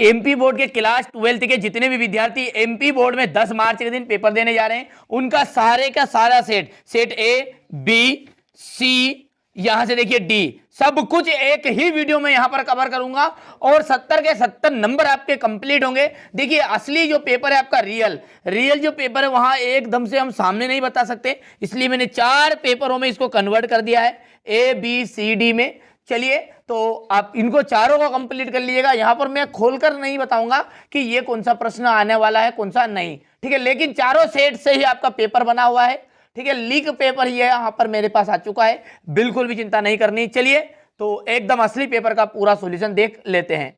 MP board के class 12th के जितने भी विद्यार्थी एमपी बोर्ड में 10 मार्च के दिन पेपर देने जा रहे हैं, उनका सारे का सारा सेट ए बी सी, यहां से देखिए डी, सब कुछ एक ही वीडियो में यहां पर कवर करूंगा और 70 के 70 नंबर आपके कंप्लीट होंगे। देखिए असली जो पेपर है आपका रियल जो पेपर है वहां एकदम से हम सामने नहीं बता सकते, इसलिए मैंने 4 पेपरों में इसको कन्वर्ट कर दिया है, ए बी सी डी में। चलिए तो आप इनको चारों को कंप्लीट कर लीजिएगा। यहां पर मैं खोलकर नहीं बताऊंगा कि ये कौन सा प्रश्न आने वाला है कौन सा नहीं, ठीक है, लेकिन चारों सेट से ही आपका पेपर बना हुआ है, ठीक है। लीक पेपर ये यहां पर मेरे पास आ चुका है, बिल्कुल भी चिंता नहीं करनी। चलिए तो एकदम असली पेपर का पूरा सॉल्यूशन देख लेते हैं।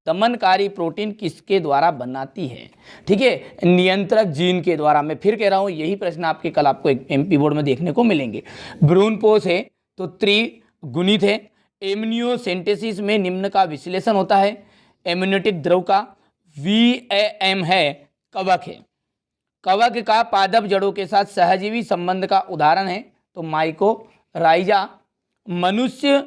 दमनकारी प्रोटीन किसके द्वारा बनाती है, ठीक है, नियंत्रक जीन के द्वारा। मैं फिर कह रहा हूं यही प्रश्न आपके कल आपको एमपी बोर्ड में देखने को मिलेंगे। भ्रूणपोष है तो त्रिगुणित है। एम्नियोसेंटेसिस में निम्न का विश्लेषण होता है। एम्नियोटिक द्रव का VAM है, कवक है। कवक का पादप जड़ों के साथ सहजीवी संबंध का उदाहरण है तो माइकोराइजा। मनुष्य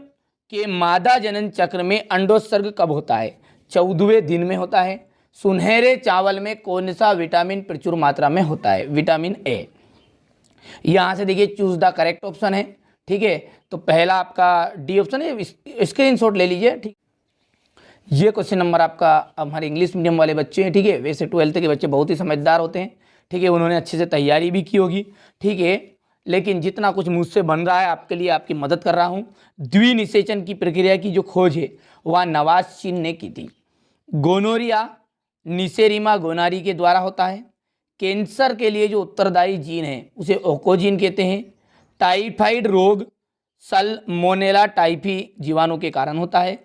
के मादा जनन चक्र में अंडोत्सर्ग कब होता है, 14वें दिन में होता है। सुनहरे चावल में कौन सा विटामिन प्रचुर मात्रा में होता है, विटामिन ए। यहां से देखिए चूज द करेक्ट ऑप्शन है, ठीक है, तो पहला आपका डी ऑप्शन है, स्क्रीनशॉट ले लीजिए, ठीक। ये क्वेश्चन नंबर आपका हमारे इंग्लिश मीडियम वाले बच्चे हैं, ठीक है, वैसे 12th के बच्चे बहुत ही समझदार होते हैं, ठीक है, उन्होंने अच्छे से तैयारी भी की होगी, ठीक है, लेकिन जितना कुछ मुझसे बन रहा है आपके लिए आपकी मदद कर रहा हूँ। द्विनिषेचन की प्रक्रिया की जो खोज है वह नवाज चीन ने की थी। गोनोरिया निसेरिमा गोनारी के द्वारा होता है। कैंसर के लिए जो उत्तरदायी जीन है उसे ओकोजीन कहते हैं। टाइफाइड रोग सल्मोनेला टाइफी जीवाणु के कारण होता है।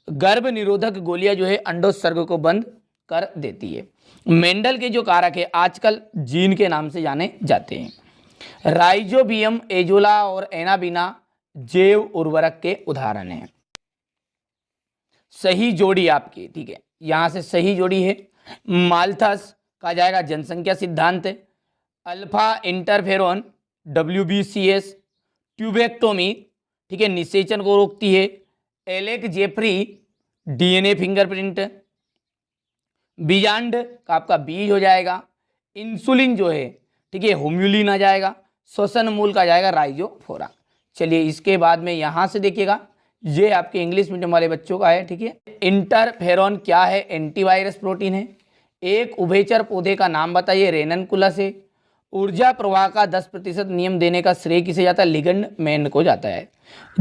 गर्भ निरोधक गोलियां जो है अंडोत्सर्ग को बंद कर देती है। मेंडल के जो कारक है आजकल जीन के नाम से जाने जाते हैं। राइजोबियम, एजोला और एनाबिना जैव उर्वरक के उदाहरण हैं। सही जोड़ी आपकी, ठीक है, यहां से सही जोड़ी है। माल्थस का जाएगा जनसंख्या सिद्धांत। Alpha interferon WBCS। ट्यूबेक्टोमी, ठीक है, निषेचन को रोकती है। Alec Jeffreys DNA fingerprint. Beyond का आपका बीज हो जाएगा। इंसुलिन जो है, ठीक है, होम्यूलिन आ जाएगा। श्वसन मूल का जाएगा राइजोफोरा। चलिए इसके बाद में यहां से देखिएगा, ये आपके इंग्लिश मीडियम वाले बच्चों का है, ठीक है। इंटरफेरॉन क्या है, एंटीवायरस प्रोटीन है। एक उभयचर पौधे का नाम बताइए, रेननकुलस है। ऊर्जा प्रवाह का 10% नियम देने का श्रेय किसे जाता है, लिगंड को जाता है।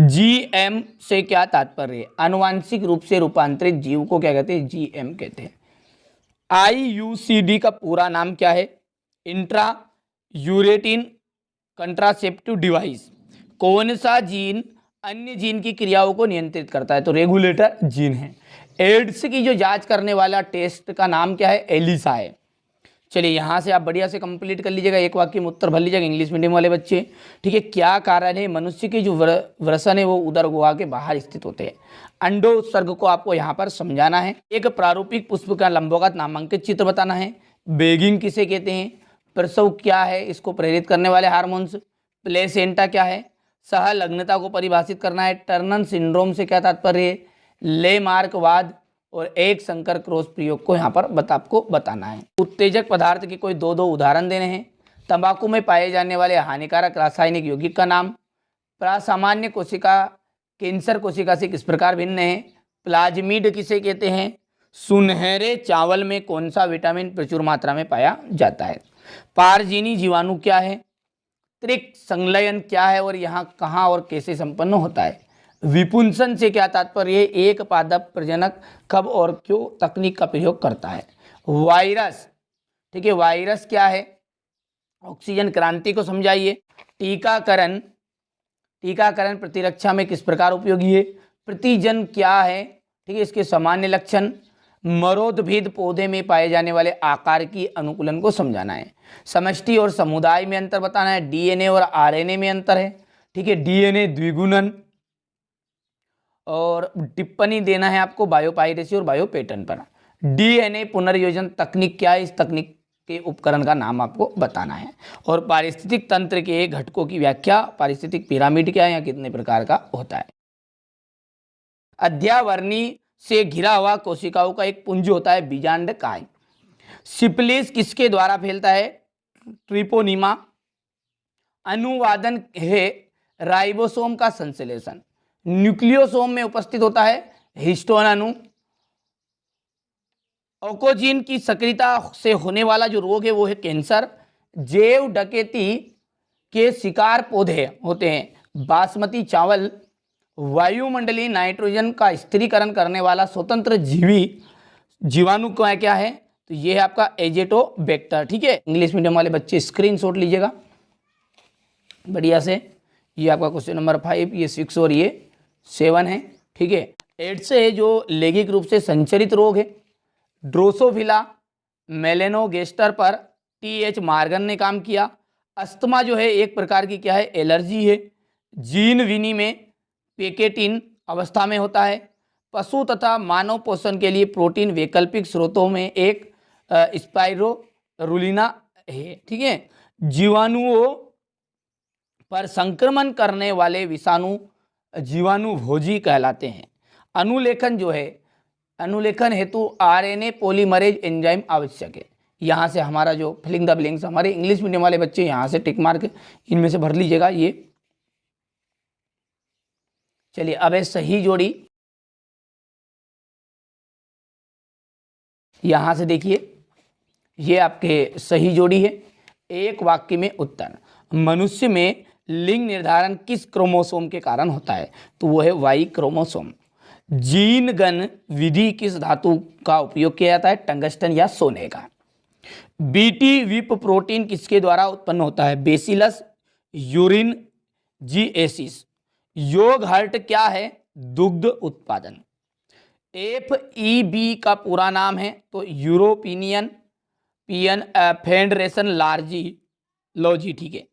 GM से क्या तात्पर्य है, आनुवांशिक रूप से रूपांतरित जीव को क्या कहते हैं, GM कहते हैं। IUCD का पूरा नाम क्या है, इंट्रा यूरेटिन कंट्रासेप्टिव डिवाइस। कौन सा जीन अन्य जीन की क्रियाओं को नियंत्रित करता है, तो रेगुलेटर जीन है। एड्स की जो जांच करने वाला टेस्ट का नाम क्या है, एलिसा है। चलिए यहाँ से आप बढ़िया से कंप्लीट कर लीजिएगा, एक वाक्य में उत्तर भर लीजिएगा इंग्लिश मीडियम वाले बच्चे, ठीक है। क्या कारण है, मनुष्य के जो वृषण है वो उदर गुहा के बाहर स्थित होते हैं। अंडोत्सर्ग को आपको यहाँ पर समझाना है। एक प्रारूपिक पुष्प का लंबवत नामांकित चित्र बताना है। बेगिंग किसे कहते हैं, प्रसव क्या है, इसको प्रेरित करने वाले हार्मोन्स। प्लेसेंटा क्या है, सहलग्नता को परिभाषित करना है। टर्नर सिंड्रोम से क्या तात्पर्य है, लेमार्कवाद और एक संकर क्रॉस प्रयोग को यहाँ पर आपको बताना है। उत्तेजक पदार्थ के कोई दो उदाहरण देने हैं। तंबाकू में पाए जाने वाले हानिकारक रासायनिक यौगिक का नाम। प्रासामान्य कोशिका कैंसर कोशिका से किस प्रकार भिन्न है। प्लाज्मिड किसे कहते हैं। सुनहरे चावल में कौन सा विटामिन प्रचुर मात्रा में पाया जाता है। पारजीनी जीवाणु क्या है। त्रिक संलयन क्या है और यहाँ कहाँ और कैसे संपन्न होता है। विपुंसन से क्या तात्पर्य है, एक पादप प्रजनक कब और क्यों तकनीक का प्रयोग करता है। वायरस, ठीक है, वायरस क्या है। ऑक्सीजन क्रांति को समझाइए। टीकाकरण प्रतिरक्षा में किस प्रकार उपयोगी है। प्रतिजन क्या है, ठीक है, इसके सामान्य लक्षण। मरोदभिद पौधे में पाए जाने वाले आकार की अनुकूलन को समझाना है। समष्टि और समुदाय में अंतर बताना है। DNA और RNA में अंतर है, ठीक है। DNA द्विगुणन और टिप्पणी देना है आपको बायोपायरेसी और बायोपेटर्न पर। DNA पुनर्योजन तकनीक क्या है, इस तकनीक के उपकरण का नाम आपको बताना है। और पारिस्थितिक तंत्र के घटकों की व्याख्या, पारिस्थितिक पिरामिड क्या है या कितने प्रकार का होता है। अध्यावरणी से घिरा हुआ कोशिकाओं का एक पुंज होता है बीजांडकाय। सिफिलिस किसके द्वारा फैलता है? ट्रिपोनिमा। अनुवादन है राइबोसोम का संश्लेषण। न्यूक्लियोसोम में उपस्थित होता है हिस्टोन अणु। ऑकोजीन की सक्रियता से होने वाला जो रोग है वो है कैंसर। जैव डकैती के शिकार पौधे होते हैं बासमती चावल। वायुमंडलीय नाइट्रोजन का स्थिरीकरण करने वाला स्वतंत्र जीवाणु का क्या है? तो ये है आपका एजेटोबैक्टर। ठीक है, इंग्लिश मीडियम वाले बच्चे स्क्रीनशॉट लीजिएगा बढ़िया से। ये आपका क्वेश्चन नंबर 5, ये 6 और ये 7 है। ठीक है, एड्स है जो लैंगिक रूप से संचरित रोग है। ड्रोसोफिला मेलेनोगेस्टर पर टी.एच. मार्गन ने काम किया। अस्थमा जो है एक प्रकार की क्या है? एलर्जी है। जीन विनी में पेकेटिन अवस्था में होता है। पशु तथा मानव पोषण के लिए प्रोटीन वैकल्पिक स्रोतों में एक स्पाइरोरुलिना है। ठीक है, जीवाणुओं पर संक्रमण करने वाले विषाणु जीवाणु भोजी कहलाते हैं। अनुलेखन जो है, अनुलेखन हेतु आरएनए पॉलीमरेज एंजाइम आवश्यक है। यहाँ से हमारा जो फिलिंग द ब्लैंक्स, हमारे इंग्लिश मीडियम वाले बच्चे यहाँ से टिक मार्क इनमें से भर लीजिएगा। ये चलिए अब है सही जोड़ी। यहाँ से देखिए ये आपके सही जोड़ी है। एक वाक्य में उत्तर, मनुष्य में लिंग निर्धारण किस क्रोमोसोम के कारण होता है? तो वो है वाई क्रोमोसोम। जीन गन विधि किस धातु का उपयोग किया जाता है? टंगस्टन या सोने का। बीटी विप प्रोटीन किसके द्वारा उत्पन्न होता है? बेसिलस यूरिन जीएसिस। योग हर्ट क्या है? दुग्ध उत्पादन। FEB का पूरा नाम है तो यूरोपियन फेडरेशन लार्जी। ठीक है,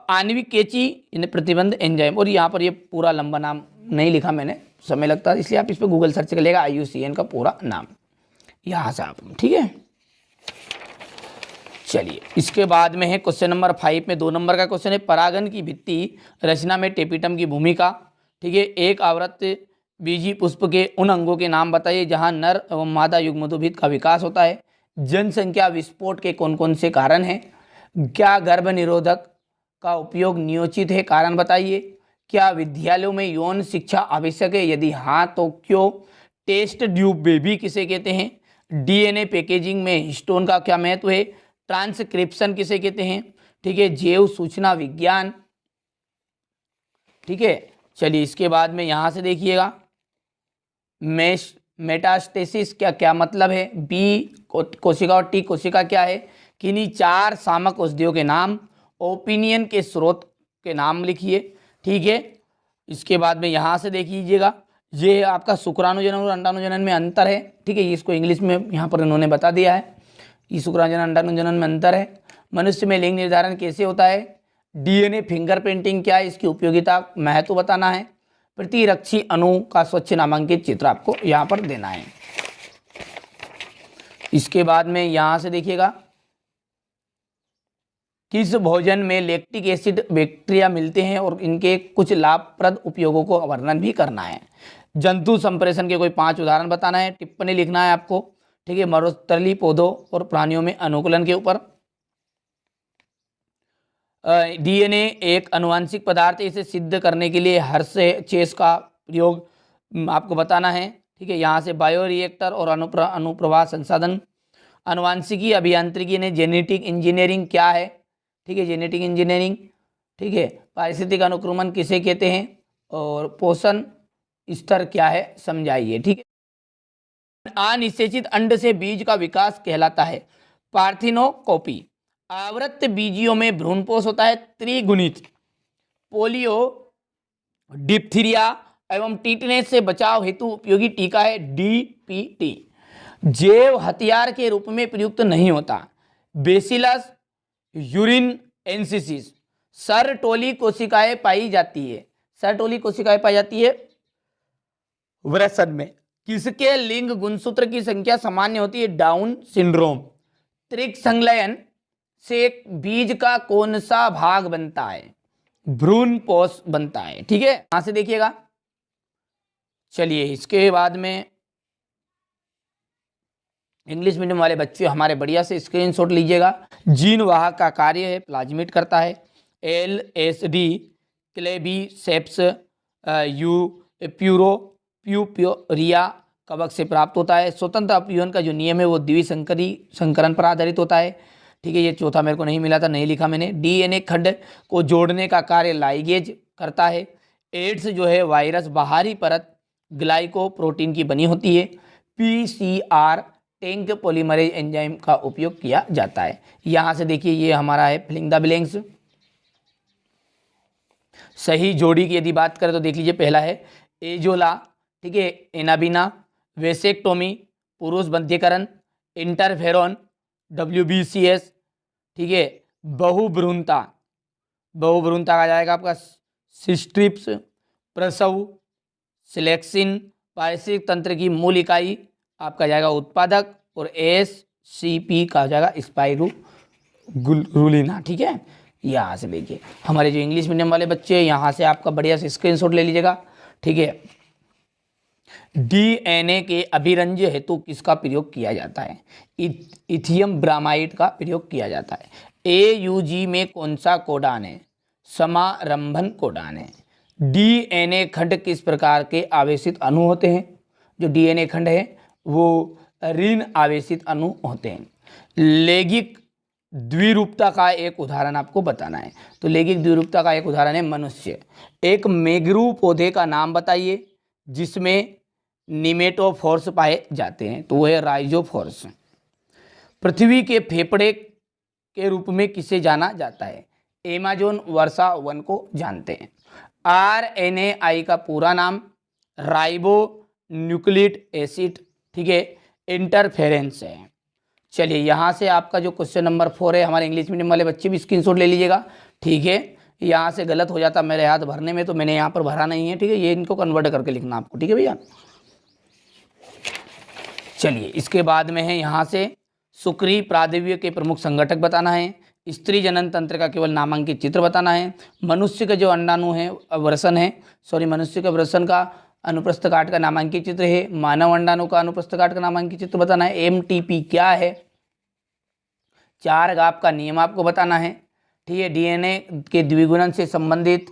आणविक कैंची प्रतिबंध एंजाइम। और यहाँ पर ये पूरा लंबा नाम नहीं लिखा मैंने, समय लगता है इसलिए आप इस पर गूगल सर्च कर लेगा IUCN का पूरा नाम यहाँ से आप। ठीक है, चलिए इसके बाद में है क्वेश्चन नंबर 5 में 2 नंबर का क्वेश्चन है, परागन की भित्ति रचना में टेपिटम की भूमिका। ठीक है, एक आवृत्त बीजी पुष्प के उन अंगों के नाम बताइए जहां नर एवं मादा युग्मोद्भिद का विकास होता है। जनसंख्या विस्फोट के कौन कौन से कारण हैं? क्या गर्भ निरोधक का उपयोग नियोजित है? कारण बताइए। क्या विद्यालयों में यौन शिक्षा आवश्यक है? यदि हाँ तो क्यों? टेस्ट ट्यूब बेबी किसे कहते हैं? DNA पैकेजिंग में हिस्टोन का क्या महत्व है? ट्रांसक्रिप्शन किसे कहते हैं? ठीक है, जैव सूचना विज्ञान। ठीक है, चलिए इसके बाद में यहाँ से देखिएगा मेटास्टेसिस क्या क्या मतलब है? बी कोशिका और टी कोशिका क्या है? किन्हीं 4 शामक औषधियों के नाम। ओपिनियन के स्रोत के नाम लिखिए। ठीक है, इसके बाद में यहाँ से देख लीजिएगा ये आपका शुक्राणुजनन और अंडाणुजनन में अंतर है। ठीक है, इसको इंग्लिश में यहाँ पर इन्होंने बता दिया है, ये शुक्राणुजनन अंडाणुजनन में अंतर है। मनुष्य में लिंग निर्धारण कैसे होता है? DNA फिंगरप्रिंटिंग क्या है? इसकी उपयोगिता महत्व बताना है। प्रतिरक्षी अणु का स्वच्छ नामांकित चित्र आपको यहाँ पर देना है। इसके बाद में यहाँ से देखिएगा किस भोजन में लैक्टिक एसिड बैक्टीरिया मिलते हैं और इनके कुछ लाभप्रद उपयोगों को वर्णन भी करना है। जंतु संप्रेषण के कोई 5 उदाहरण बताना है, टिप्पणी लिखना है आपको। ठीक है, मरुस्थलीय पौधों और प्राणियों में अनुकूलन के ऊपर। DNA एक अनुवांशिक पदार्थ है, इसे सिद्ध करने के लिए हर्शेचेस का प्रयोग आपको बताना है। ठीक है, यहाँ से बायोरिएक्टर और अनुप्रवाह संसाधन। अनुवांशिकी अभियांत्रिकी ने जेनेटिक इंजीनियरिंग क्या है? ठीक है, जेनेटिक इंजीनियरिंग। ठीक है, पारिस्थितिक अनुक्रमण किसे कहते हैं? और पोषण स्तर क्या है समझाइए। ठीक है, अनिषेचित अंड से बीज का विकास कहलाता है पार्थिनोकोपी। आवृत्त बीजियों में भ्रूणपोष होता है त्रिगुणित। पोलियो, डिप्थीरिया एवं टीटनेस से बचाव हेतु उपयोगी टीका है DPT। जैव हथियार के रूप में प्रयुक्त नहीं होता बेसिलस यूरिनएंसिस। सरटोली कोशिकाएं पाई जाती है, सरटोली कोशिकाएं पाई जाती है वृषण में। किसके लिंग गुणसूत्र की संख्या सामान्य होती है? Down syndrome. त्रिक संलयन से एक बीज का कौन सा भाग बनता है? भ्रूणपोष बनता है। ठीक है, यहां से देखिएगा। चलिए इसके बाद में इंग्लिश मीडियम वाले बच्चे हमारे बढ़िया से स्क्रीनशॉट लीजिएगा। जीन वाहक का कार्य है, प्लाज्मिड करता है। LSD क्लेबीसेप्स यू प्यूरिया कवक से प्राप्त होता है। स्वतंत्र अपव्यवन का जो नियम है वो द्विसंकरी संकरण पर आधारित होता है। ठीक है, ये चौथा मेरे को नहीं मिला था, नहीं लिखा मैंने। DNA खंड को जोड़ने का कार्य लाइगेज करता है। एड्स जो है वायरस बाहरी परत ग्लाइकोप्रोटीन की बनी होती है। PCR टैंक पॉलीमरेज एंजाइम का उपयोग किया जाता है। यहां से देखिए ये हमारा है फिलिंग द ब्लैंक्स। सही जोड़ी की यदि बात करें तो देख लीजिए, पहला है एजोला, ठीक है, एनाबिना, वेसेक्टोमी, पुरुष बंध्यकरण, इंटरफेरॉन, WBCS, ठीक है, बहुभ्रूणता, बहुभ्रूणता का जाएगा आपका सिस्ट्रिप्स, प्रसव, सिलेक्सिन, पारिस्थितिक तंत्र की मूल इकाई आपका जाएगा उत्पादक, और SCP का जाएगा स्पाइरुलिना। ठीक है, यहाँ से देखिए हमारे जो इंग्लिश मीडियम वाले बच्चे हैं यहाँ से आपका बढ़िया से स्क्रीनशॉट ले लीजिएगा। ठीक है, DNA के अभिरंज हेतु किसका प्रयोग किया जाता है? इथियम ब्रामाइड का प्रयोग किया जाता है। AUG में कौन सा कोडान है? समारंभन कोडान है। DNA खंड किस प्रकार के आवेशित अणु होते हैं? जो DNA खंड है वो ऋण आवेशित अणु होते हैं। लैंगिक द्विरूपता का एक उदाहरण आपको बताना है। तो लैंगिक द्विरूपता का एक उदाहरण है मनुष्य। एक मेघरू पौधे का नाम बताइए जिसमें निमेटोफोर्स पाए जाते हैं। तो वो है राइजोफोर्स। पृथ्वी के फेफड़े के रूप में किसे जाना जाता है? एमेजोन वर्षा वन को जानते हैं। RNAi का पूरा नाम राइबो न्यूक्लिक एसिड, ठीक है, इंटरफेरेंस है। चलिए यहाँ से आपका जो क्वेश्चन नंबर 4 है, हमारे इंग्लिश मीडियम वाले बच्चे भी स्क्रीनशॉट ले लीजिएगा। ठीक है, यहाँ से गलत हो जाता मेरे हाथ भरने में, तो मैंने यहाँ पर भरा नहीं है। ठीक है, ये इनको कन्वर्ट करके लिखना आपको। ठीक है भैया, चलिए इसके बाद में है यहाँ से शुक्री प्रादिव्य के प्रमुख संगठक बताना है। स्त्री जनन तंत्र का केवल नामांकित चित्र बताना है। मनुष्य का जो अंडाणु है वृषण है, मनुष्य का वृषण का अनुप्रस्थ काट का नामांकित चित्र है। मानव अंडाणु का अनुप्रस्थ काट का नामांकित चित्र बताना है। MTP क्या है? चार घाव का नियम आपको बताना है। ठीक है, DNA के द्विगुणन से संबंधित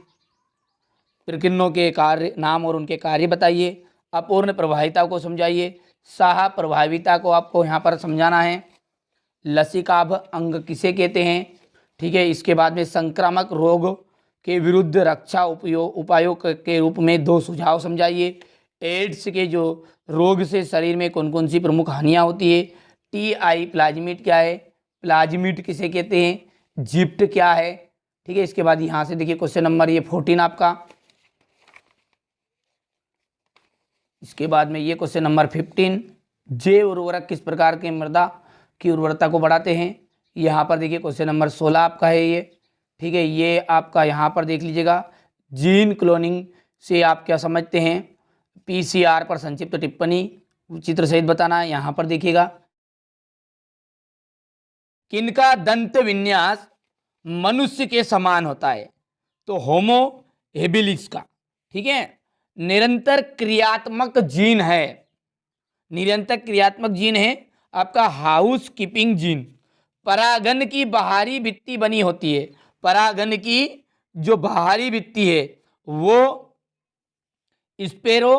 प्रकीर्णों के कार्य नाम और उनके कार्य बताइए। अपूर्ण प्रभाविता को समझाइए। साह प्रभाविता को आपको यहाँ पर समझाना है। लसिकाभ अंग किसे कहते हैं? ठीक है, इसके बाद में संक्रामक रोग के विरुद्ध रक्षा उपायों के रूप में 2 सुझाव समझाइए। एड्स के जो रोग से शरीर में कौन कौन सी प्रमुख हानियाँ होती है। TI प्लाज्मिड क्या है? प्लाज्मिड किसे कहते हैं? जिप्ट क्या है? ठीक है, इसके बाद यहाँ से देखिए क्वेश्चन नंबर ये 14 आपका। इसके बाद में ये क्वेश्चन नंबर 15, जैव उर्वरक किस प्रकार के मृदा की उर्वरता को बढ़ाते हैं? यहाँ पर देखिए क्वेश्चन नंबर 16 आपका है ये। ठीक है, ये आपका यहाँ पर देख लीजिएगा। जीन क्लोनिंग से आप क्या समझते हैं? PCR पर संक्षिप्त टिप्पणी चित्र सहित बताना है। यहाँ पर देखिएगा किनका दंत विन्यास मनुष्य के समान होता है? तो होमो हेबिलिस का। ठीक है, निरंतर क्रियात्मक जीन है, निरंतर क्रियात्मक जीन है आपका हाउस कीपिंग जीन। परागन की बाहरी भित्ति बनी होती है, परागन की जो बाहरी भित्ति है वो स्पेरो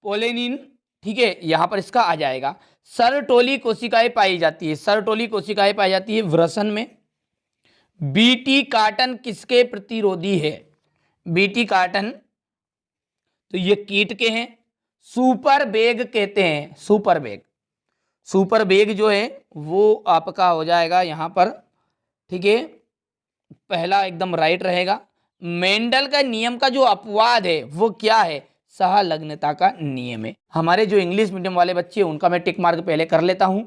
पोलेनिन। ठीक है, यहां पर इसका आ जाएगा। सरटोली कोशिकाएं पाई जाती है, सरटोली कोशिकाएं पाई जाती है वृषण में। बीटी कार्टन किसके प्रतिरोधी है? बीटी कार्टन तो ये कीट के हैं। सुपर बेग कहते हैं, सुपर बेग, सुपर बेग जो है वो आपका हो जाएगा यहाँ पर। ठीक है, पहला एकदम राइट रहेगा। मेंडल का नियम का जो अपवाद है वो क्या है? सहलग्नता का नियम है। हमारे जो इंग्लिश मीडियम वाले बच्चे उनका मैं टिक मार्क पहले कर लेता हूं।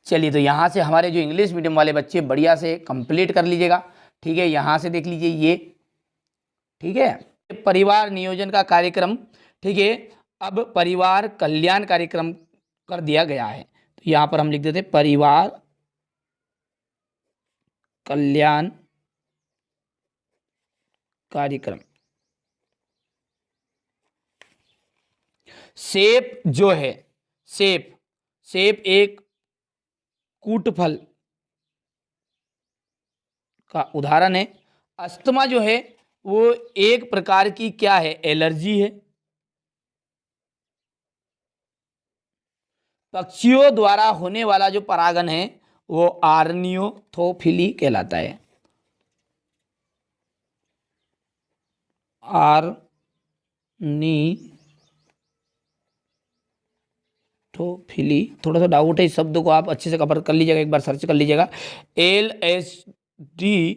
चलिए, तो यहाँ से हमारे जो इंग्लिश मीडियम वाले बच्चे बढ़िया से कंप्लीट कर लीजिएगा। ठीक है, यहाँ से देख लीजिए ये। ठीक है, परिवार नियोजन का कार्यक्रम। ठीक है, अब परिवार कल्याण कार्यक्रम कर दिया गया है, तो यहाँ पर हम लिख देते परिवार कल्याण कार्यक्रम। सेप जो है, सेप सेब एक कूटफल का उदाहरण है। अस्थमा जो है वो एक प्रकार की क्या है, एलर्जी है। पक्षियों द्वारा होने वाला जो परागण है वो आर्नियोथोफिली कहलाता है। आर्निथोफिली, थोड़ा सा डाउट है इस शब्द को, आप अच्छे से कवर कर लीजिएगा, एक बार सर्च कर लीजिएगा। LSD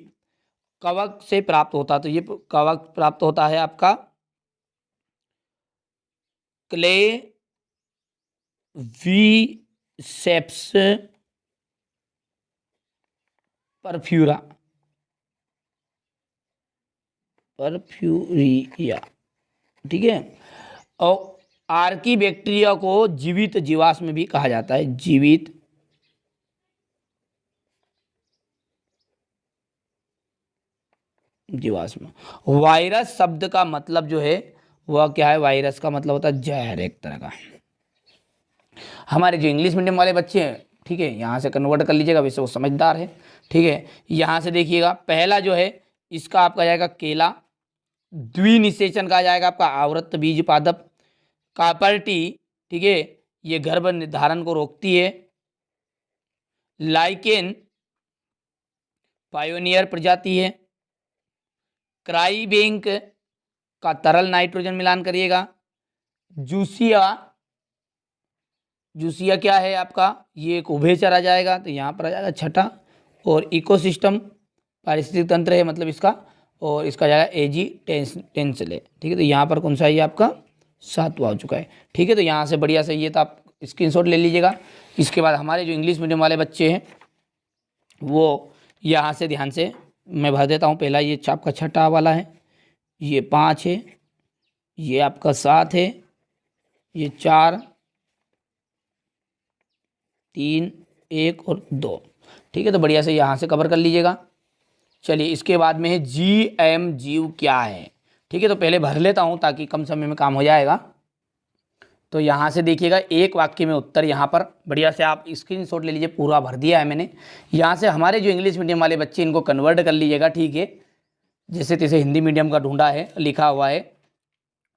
कवक से प्राप्त होता, तो ये कवक प्राप्त होता है आपका क्ले वीसेप्स परफ्यूरिया, ठीक है। और आर्की बैक्टीरिया को जीवित जीवाश्म भी कहा जाता है, जीवित जीवाश्म। वायरस शब्द का मतलब जो है वह क्या है, वायरस का मतलब होता है जहर एक तरह का। हमारे जो इंग्लिश मीडियम वाले बच्चे हैं, ठीक है, यहाँ से कन्वर्ट कर लीजिएगा, वैसे वो समझदार है, ठीक है। यहाँ से देखिएगा पहला जो है इसका आपका जाएगा केला, द्विनिषेचन का जाएगा आपका आवृत्त बीज पादप, कापर्टी, ठीक है, ये गर्भ निर्धारण को रोकती है। लाइकेन पायोनियर प्रजाति है। क्राइबेंक का तरल नाइट्रोजन मिलान करिएगा। जूसिया क्या है आपका, ये एक उभयचर आ जाएगा, तो यहाँ पर आ जाएगा छठा। और इकोसिस्टम पारिस्थितिक तंत्र है मतलब इसका, और इसका जाएगा एजी टेंसले, ठीक है। तो यहाँ पर कौन सा है, ये आपका सातवां हो चुका है, ठीक है। तो यहाँ से बढ़िया से ये तो आप स्क्रीनशॉट ले लीजिएगा। इसके बाद हमारे जो इंग्लिश मीडियम वाले बच्चे हैं वो यहाँ से ध्यान से मैं भर देता हूँ। पहला ये आपका छठा वाला है, ये 5 है, ये आपका 7 है, ये 4, 3, 1 और 2, ठीक है। तो बढ़िया से यहाँ से कवर कर लीजिएगा। चलिए इसके बाद में है GM जीव क्या है, ठीक है। तो पहले भर लेता हूँ ताकि कम समय में काम हो जाएगा। तो यहाँ से देखिएगा एक वाक्य में उत्तर, यहाँ पर बढ़िया से आप स्क्रीनशॉट ले लीजिए, पूरा भर दिया है मैंने। यहाँ से हमारे जो इंग्लिश मीडियम वाले बच्चे इनको कन्वर्ट कर लीजिएगा, ठीक है। जैसे तैसे हिंदी मीडियम का ढूंढा है, लिखा हुआ है,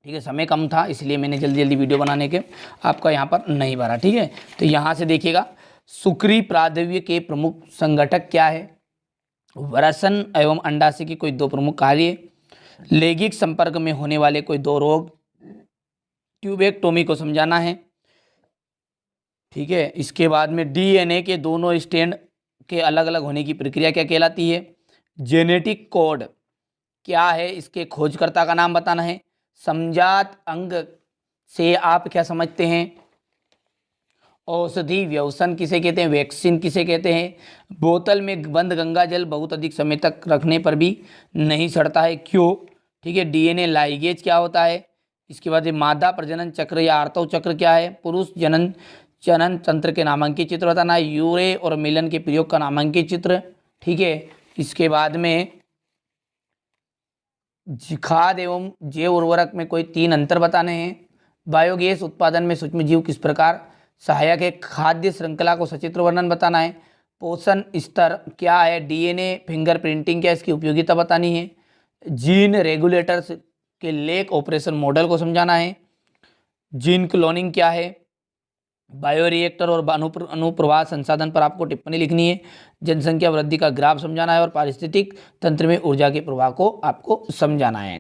ठीक है। समय कम था इसलिए मैंने जल्दी जल्दी वीडियो बनाने के आपका यहाँ पर नहीं भरा, ठीक है। तो यहाँ से देखिएगा सुक्री प्रादव्य के प्रमुख संगठक क्या है, वरसन एवं अंडाशय के कोई 2 प्रमुख कार्य, लैंगिक संपर्क में होने वाले कोई 2 रोग, ट्यूबेक्टोमी को समझाना है, ठीक है। इसके बाद में DNA के दोनों स्ट्रैंड के अलग अलग होने की प्रक्रिया क्या कहलाती है, जेनेटिक कोड क्या है, इसके खोजकर्ता का नाम बताना है, समजात अंग से आप क्या समझते हैं, औषधि व्यसन किसे कहते हैं, वैक्सीन किसे कहते हैं, बोतल में बंद गंगा जल बहुत अधिक समय तक रखने पर भी नहीं सड़ता है, क्यों, ठीक है। DNA लाइगेज क्या होता है। इसके बाद ये मादा प्रजनन चक्र या आर्तव चक्र क्या है, पुरुष जनन तंत्र के नामांकित चित्र बताना है, यूरे और मिलन के प्रयोग का नामांकित चित्र, ठीक है। इसके बाद में खाद एवं जैव उर्वरक में कोई 3 अंतर बताने हैं, बायोगैस उत्पादन में सूक्ष्मजीव किस प्रकार सहायक है, खाद्य श्रृंखला को सचित्र वर्णन बताना है, पोषण स्तर क्या है, DNA फिंगरप्रिंटिंग क्या, इसकी उपयोगिता बतानी है, जीन रेगुलेटर्स के लेक ऑपरेशन मॉडल को समझाना है, जीन क्लोनिंग क्या है, बायोरिएक्टर और अनुप्रवाह संसाधन पर आपको टिप्पणी लिखनी है, जनसंख्या वृद्धि का ग्राफ समझाना है और पारिस्थितिक तंत्र में ऊर्जा के प्रवाह को आपको समझाना है।